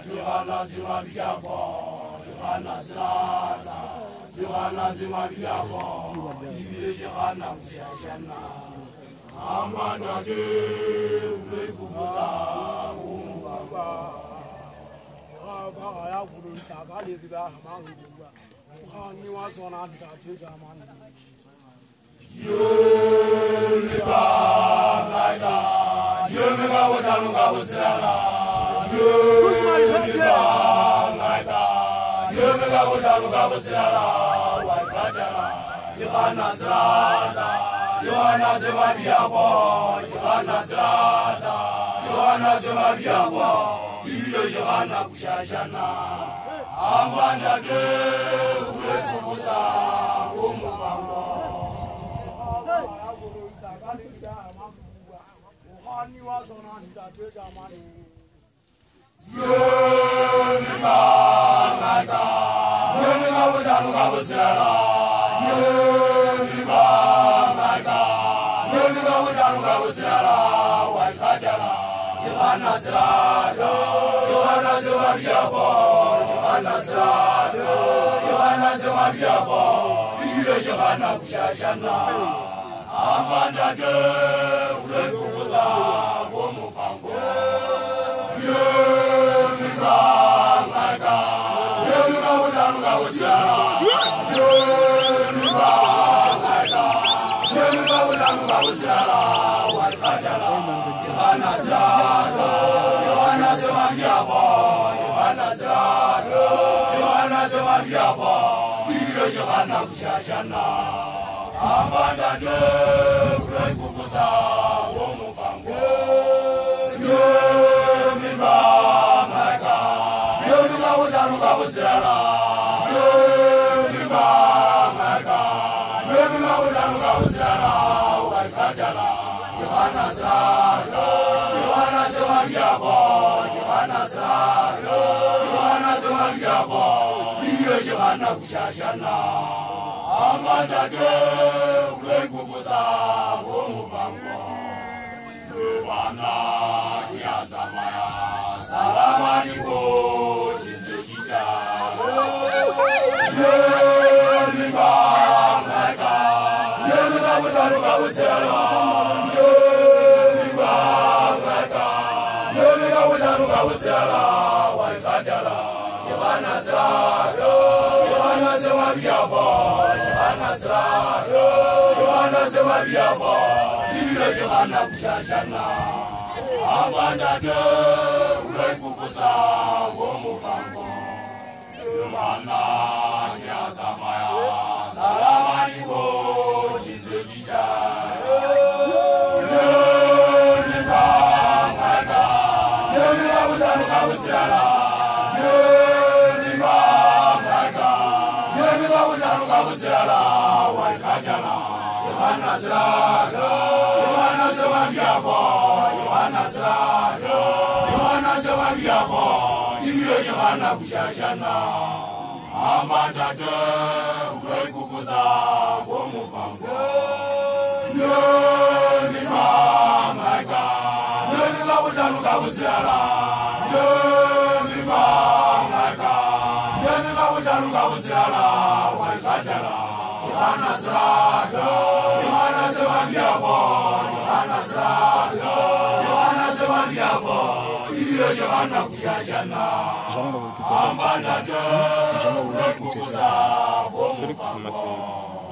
Yohana zima biafo, Yohana zrada, Yohana zima biafo, Ibile Yohana kushashana, Amanda de Uregubuza, Umuga. Ya guru taga lekiba hamanguga, Hani was on anta tujaman. Yumiga, Naga, Yumiga Wadaluga was Rala. Yumiga, Wadaluga was Rala, Wakajara, Yohana Zrada, Yohana Zemabiabo, Yohana Zrada, Yohana Zemabiabo, Yohana Kushashana, Amanda de Uregubuza, Umubango. Hani was on anta tujaman. Yumiga, Naga, Yumiga Wadaluga was Rala, Yumiga, Naga, Yumiga Wadaluga was Rala, Wakajara, Yohana Zrada, Yohana Zemabiabo, Yohana Zrada, Yohana Zemabiabo, Yohana Kushashana, Amanda de Uregubuza, Umubango. Yumiga, Naga, Yumiga Wadaluga was Rala, Yumiga, Naga, Yumiga Wadaluga was Rala, Wakajara, Yohana Zrada, Yohana Zemabiabo, Yohana Zrada, Yohana Zemabiabo, Yohana Kushashana, Amanda de Uregubuza, Umubango. Yumiga, Naga, Yumiga Wadaluga was Rala, Yumiga, Naga, Yumiga Wadaluga was Rala, Wakajara, Yohana Zrada, Yohana Zemabiabo, Yohana Zrada, Yohana Zemabiabo, Yohana Kushashana, Amanda de Uregubuza, Umubango. Yohana Yazamaya, Salamaniko, Jinjogita. Yumiga, Naga, Yumiga Wadaluga was Rala, Yumiga, Naga, Yumiga Wadaluga was Rala, Wakajara, Yohana Zrada, Yohana Zemabiabo, Yohana Zrada, Yohana Zemabiabo, Yohana Kushashana, Amanda de Uregubuza, Umubango. Yohana Yazamaya, Salamaniko, Jinjogita. Yumiga, Naga, Yumiga Wadaluga was Rala, Yumiga, Naga, Yumiga Wadaluga was Rala, Wakajara, Yohana Zrada, Yohana Zemabiabo, Yohana Zrada, Yohana Zemabiabo, Yohana Kushashana, Amanda de Uregubuza, Umubango. Yumiga, Naga, Yumiga Wadaluga was Rala, Yumiga, Naga, Yumiga Wadaluga was Rala, Wakajara, Yohana Zrada, Yohana Zemabiabo, Yohana Zrada, Yohana Zemabiabo, Yohana Kushashana, Amanda de Uregubuza, Umubango.